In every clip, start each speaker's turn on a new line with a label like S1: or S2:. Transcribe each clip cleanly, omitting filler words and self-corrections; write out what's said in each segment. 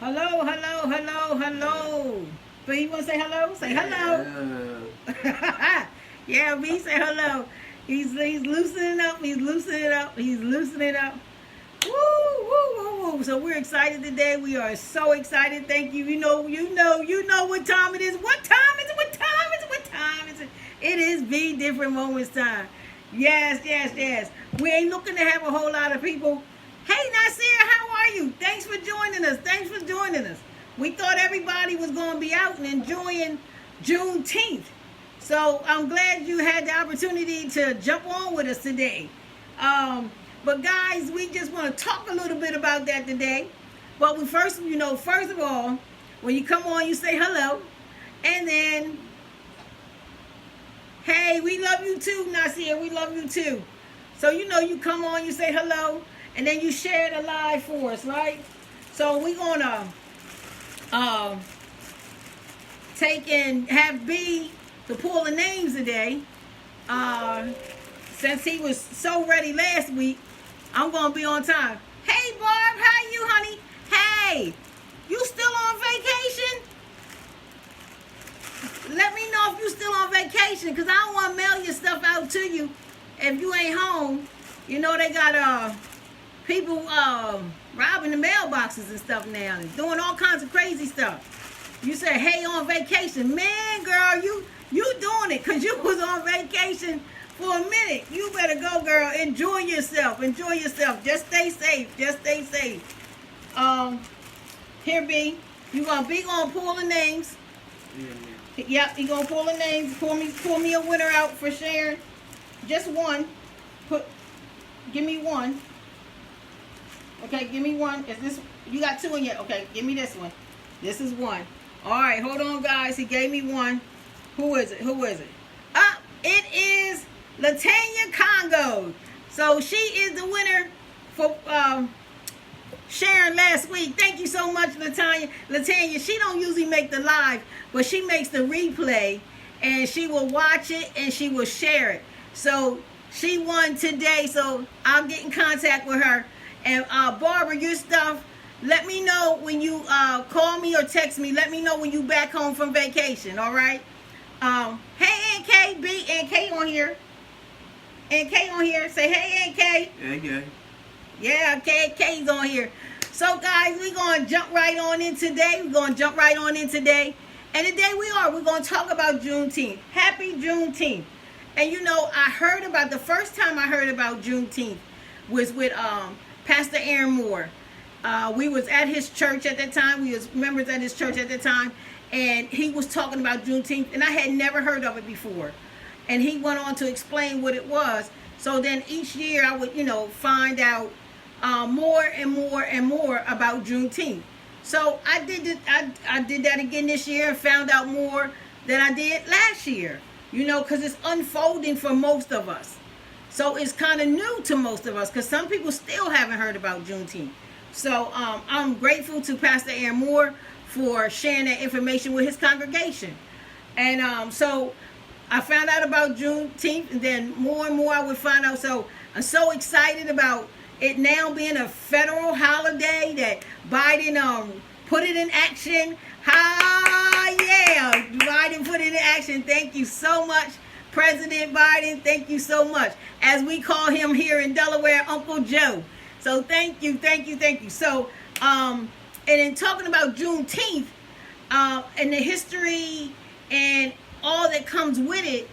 S1: Hello, hello, hello, hello. But you want to say hello? Say hello. Yeah, B, say hello. He's loosening up. He's loosening up. He's loosening up. Woo, woo, woo, woo. So we're excited today. We are so excited. Thank you. You know what time it is. What time is it? What time is it? What time is it? It is Be Different Moments time. Yes, yes, yes. We ain't looking to have a whole lot of people. Hey, Nasir, how are you? Thanks for joining us. Thanks for joining us. We thought everybody was going to be out and enjoying Juneteenth. So I'm glad you had the opportunity to jump on with us today. But guys, we just want to talk a little bit about that today. But first of all, when you come on, you say hello. And then, hey, we love you too, Nasir. We love you too. So you come on, you say hello. And then you share the live for us, right? So we're going to take and have B to pull the names today. Since he was so ready last week, I'm going to be on time. Hey, Barb, how you, honey? Hey, you still on vacation? Let me know if you still on vacation, because I don't want to mail your stuff out to you if you ain't home. You know they got people robbing the mailboxes and stuff now and doing all kinds of crazy stuff. You say, hey, on vacation. Man, girl, you doing it because you was on vacation for a minute. You better go, girl. Enjoy yourself. Enjoy yourself. Just stay safe. Just stay safe. Here, B. You gonna pull the names. Yeah. Yep, you gonna pull the names. Pull me a winner out for sharing. Just one. Give me one. Okay, give me one. Is this, you got two in yet? Okay, give me this one. This is one. All right, hold on, guys. He gave me one. Who is it? Who is it? It is Latanya Congo. So she is the winner for sharing last week. Thank you so much, Latanya. Latanya, she don't usually make the live, but she makes the replay, and she will watch it, and she will share it. So she won today, so I'll get in contact with her. And Barbara, your stuff, let me know when you call me or text me. Let me know when you back home from vacation, all right? Hey, NK, B, NK on here. NK on here. Say, hey, NK.
S2: Yeah.
S1: Yeah, KK's on here. So, guys, we're going to jump right on in today. We're going to jump right on in today. And today we're going to talk about Juneteenth. Happy Juneteenth. And, the first time I heard about Juneteenth was with Pastor Aaron Moore. We was at his church at that time. We was members at his church at that time. And he was talking about Juneteenth. And I had never heard of it before. And he went on to explain what it was. So then each year I would, find out more and more and more about Juneteenth. So I did that again this year and found out more than I did last year. Because it's unfolding for most of us. So it's kind of new to most of us because some people still haven't heard about Juneteenth. So I'm grateful to Pastor Aaron Moore for sharing that information with his congregation. And so I found out about Juneteenth, and then more and more I would find out. So I'm so excited about it now being a federal holiday that Biden put it in action. Yeah, Biden put it in action. Thank you so much, President Biden. Thank you so much. As we call him here in Delaware, Uncle Joe. So thank you. So, and in talking about Juneteenth, and the history and all that comes with it,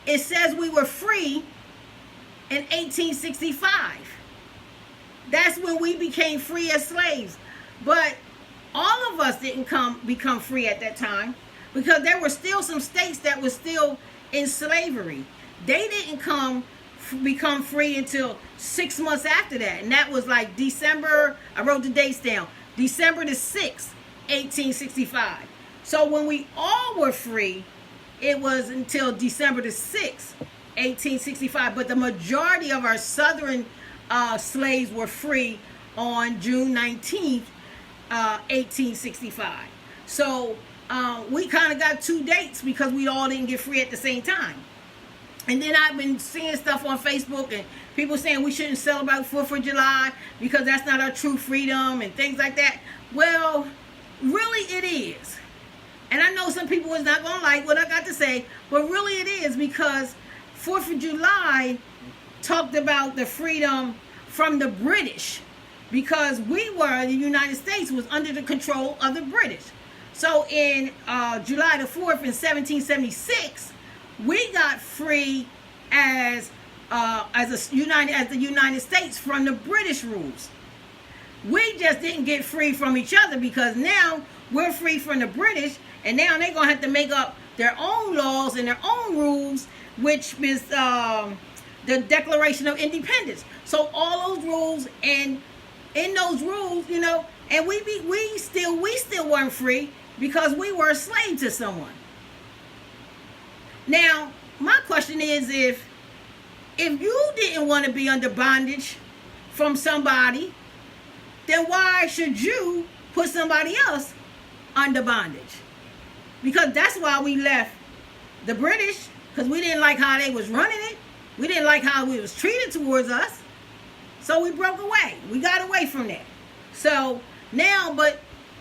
S1: it says we were free in 1865. That's when we became free as slaves. But all of us didn't become free at that time because there were still some states that were still in slavery. They didn't become free until 6 months after that. And that was like December, I wrote the dates down, December the 6th, 1865. So when we all were free, it was until December the 6th, 1865. But the majority of our southern slaves were free on June 19th, 1865. So we kind of got two dates because we all didn't get free at the same time. And then I've been seeing stuff on Facebook and people saying we shouldn't celebrate 4th of July because that's not our true freedom and things like that. Well, really it is. And I know some people is not going to like what I got to say, but really it is, because 4th of July talked about the freedom from the British, because we were, the United States was under the control of the British. So in July the 4th in 1776, we got free as the United States from the British rules. We just didn't get free from each other, because now we're free from the British, and now they're going to have to make up their own laws and their own rules, which is the Declaration of Independence. So all those rules, and in those rules, you know, and we still weren't free because we were a slave to someone. Now, my question is, if you didn't want to be under bondage from somebody, then why should you put somebody else under bondage? Because that's why we left the British, because we didn't like how they was running it. We didn't like how we was treated towards us. So we broke away. We got away from that. So now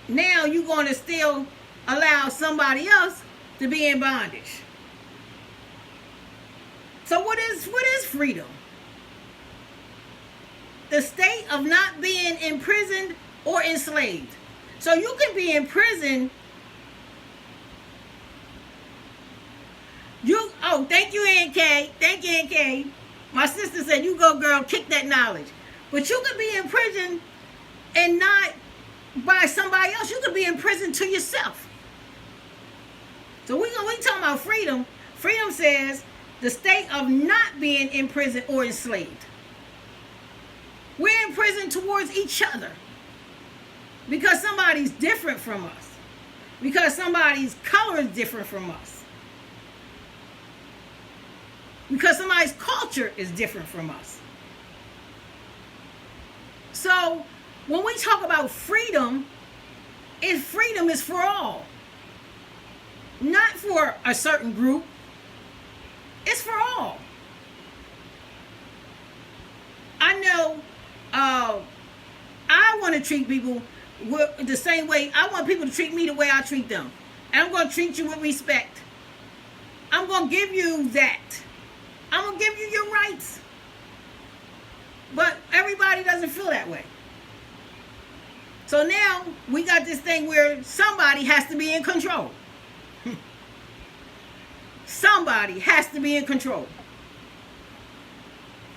S1: you're going to still allow somebody else to be in bondage. So what is freedom? The state of not being imprisoned or enslaved. So you can be in prison. Thank you, NK. Thank you, NK. My sister said, you go, girl, kick that knowledge. But you could be in prison and not by somebody else. You could be in prison to yourself. So we talking about freedom. Freedom says the state of not being in prison or enslaved. We're in prison towards each other because somebody's different from us, because somebody's color is different from us, because somebody's culture is different from us. So when we talk about freedom is for all, not for a certain group. It's for all. I know I want to treat people the same way. I want people to treat me the way I treat them. And I'm going to treat you with respect. I'm going to give you that. I'm going to give you your rights. But everybody doesn't feel that way. So now we got this thing where somebody has to be in control. Somebody has to be in control.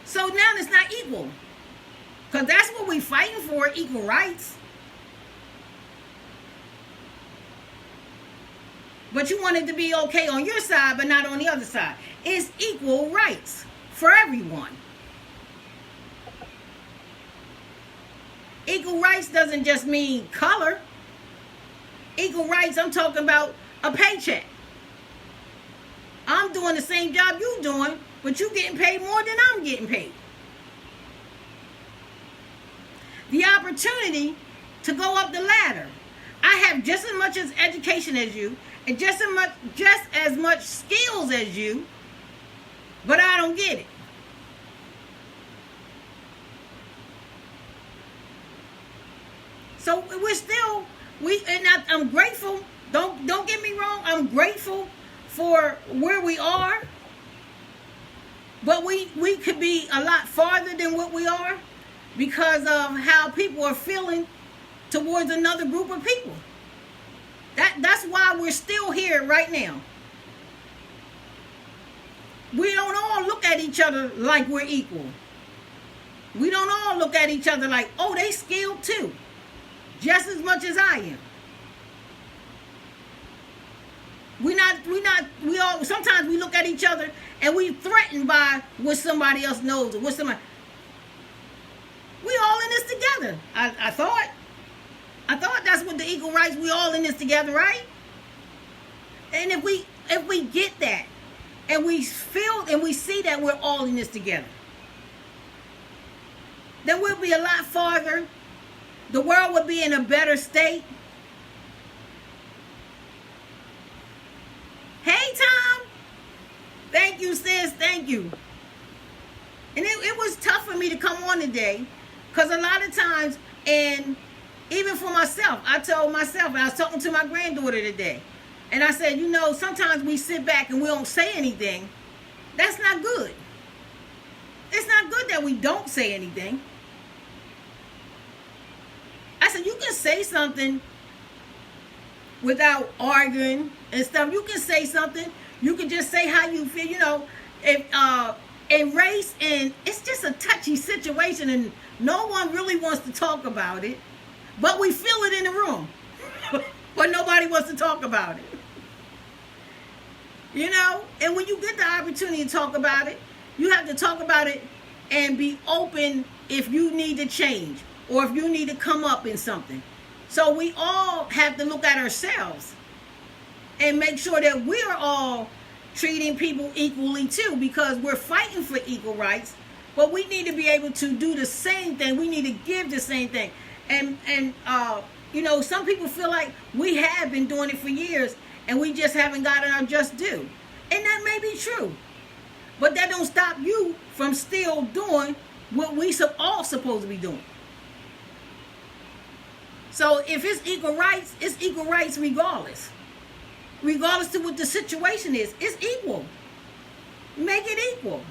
S1: So now it's not equal. Because that's what we're fighting for, equal rights. But you want it to be okay on your side, but not on the other side. It's equal rights for everyone. Equal rights doesn't just mean color. Equal rights, I'm talking about a paycheck. I'm doing the same job you're doing, but you're getting paid more than I'm getting paid. The opportunity to go up the ladder. I have just as much as education as you, and just as much skills as you, but I don't get it. So I'm grateful. Don't get me wrong. I'm grateful for where we are, but we could be a lot farther than what we are because of how people are feeling towards another group of people. That's why we're still here right now. We don't all look at each other like we're equal. We don't all look at each other like, oh, they skilled too, just as much as I am. Sometimes we look at each other and we threatened by what somebody else knows or what somebody. We all in this together. I thought that's what the equal rights. We all in this together, right? And if we get that, and we feel and we see that we're all in this together, then we'll be a lot farther. The world will be in a better state. Hey, Tom. Thank you, sis. Thank you. And it was tough for me to come on today because a lot of times, and even for myself, I told myself, and I was talking to my granddaughter today, and I said, sometimes we sit back and we don't say anything. That's not good. It's not good that we don't say anything. I said, you can say something without arguing and stuff. You can say something. You can just say how you feel, if in race, and it's just a touchy situation and no one really wants to talk about it, but we feel it in the room. But nobody wants to talk about it. And when you get the opportunity to talk about it, you have to talk about it and be open if you need to change or if you need to come up in something. So we all have to look at ourselves and make sure that we're all treating people equally too, because we're fighting for equal rights, but we need to be able to do the same thing. We need to give the same thing. And some people feel like we have been doing it for years and we just haven't gotten our just due. And that may be true. But that don't stop you from still doing what we all supposed to be doing. So if it's equal rights regardless. Regardless to what the situation is, it's equal. Make it equal.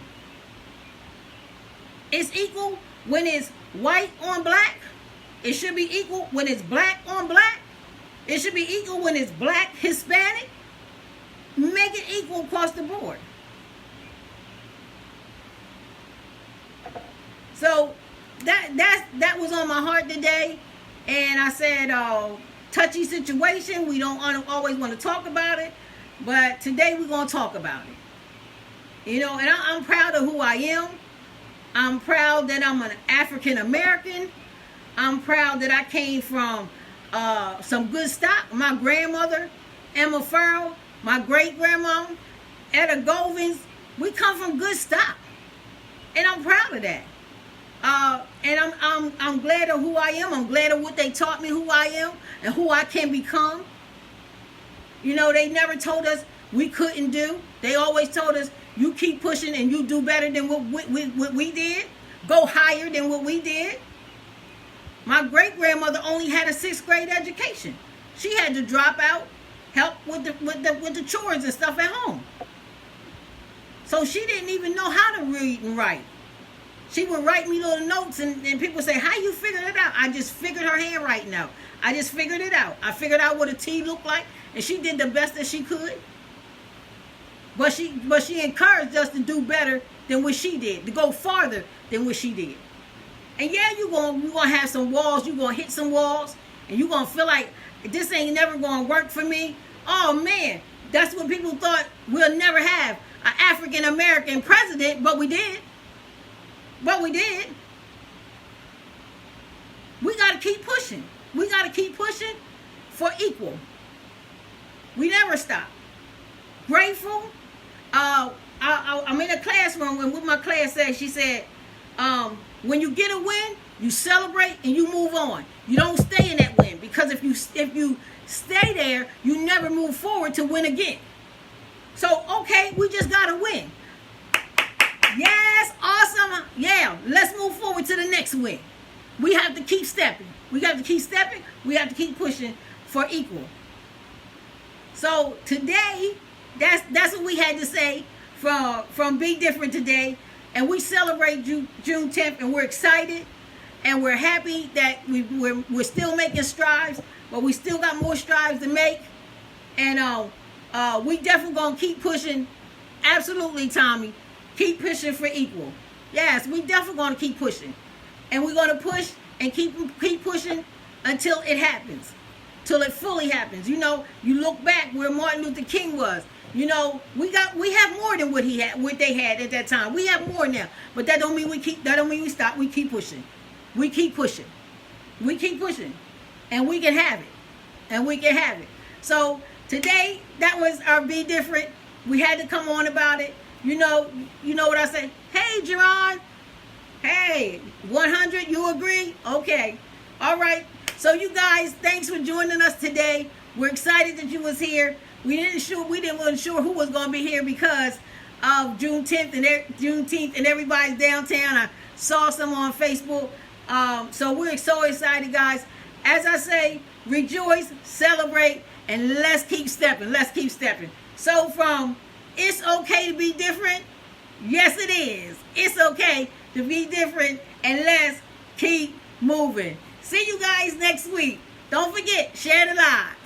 S1: It's equal when it's white on black. It should be equal when it's black on black. It should be equal when it's black, Hispanic. Make it equal across the board. So that was on my heart today. And I said, touchy situation. We don't always want to talk about it. But today we're going to talk about it. And I'm proud of who I am. I'm proud that I'm an African American. I'm proud that I came from some good stock. My grandmother, Emma Farrell, my great-grandma, Etta Govins, we come from good stock. And I'm proud of that. And I'm glad of who I am. I'm glad of what they taught me who I am and who I can become. They never told us we couldn't do. They always told us you keep pushing and you do better than what we did. Go higher than what we did. My great-grandmother only had a 6th grade education. She had to drop out, help with the chores and stuff at home. So she didn't even know how to read and write. She would write me little notes, and people say, how you figured it out? I just figured her handwriting out. I just figured it out. I figured out what a T looked like, and she did the best that she could. But she encouraged us to do better than what she did, to go farther than what she did. And yeah, you're gonna have some walls, you're gonna hit some walls, and you're gonna feel like this ain't never gonna work for me. Oh man, that's what people thought we'll never have an African American president, but we did. We got to keep pushing. We got to keep pushing for equal. We never stop. Grateful. I'm in a classroom, and what my class said, she said, when you get a win, you celebrate and you move on. You don't stay in that win, because if you stay there, you never move forward to win again. So, okay, we just got to win. Yes, awesome. Yeah, let's move forward to the next win. We have to keep stepping. We have to keep stepping. We have to keep pushing for equal. So today, that's what we had to say from Be Different today. And we celebrate Juneteenth, and we're excited. And we're happy that we're still making strides, but we still got more strides to make. And we definitely going to keep pushing. Absolutely, Tommy. Keep pushing for equal. Yes, we definitely going to keep pushing. And we're going to push and keep pushing until it happens. Till it fully happens. You look back where Martin Luther King was. We have more than what they had at that time. We have more now. But that don't mean we stop. We keep pushing. We keep pushing. We keep pushing. And we can have it. And we can have it. So today, that was our Be Different. We had to come on about it. You know what I say? Hey, Jerron. Hey, 100, you agree? Okay. All right. So you guys, thanks for joining us today. We're excited that you was here. We wasn't sure who was going to be here because of Juneteenth, and everybody's downtown. I saw some on Facebook. So we're so excited, guys. As I say, rejoice, celebrate, and let's keep stepping. Let's keep stepping. So from it's okay to be different, yes it is. It's okay to be different, and let's keep moving. See you guys next week. Don't forget, share the live.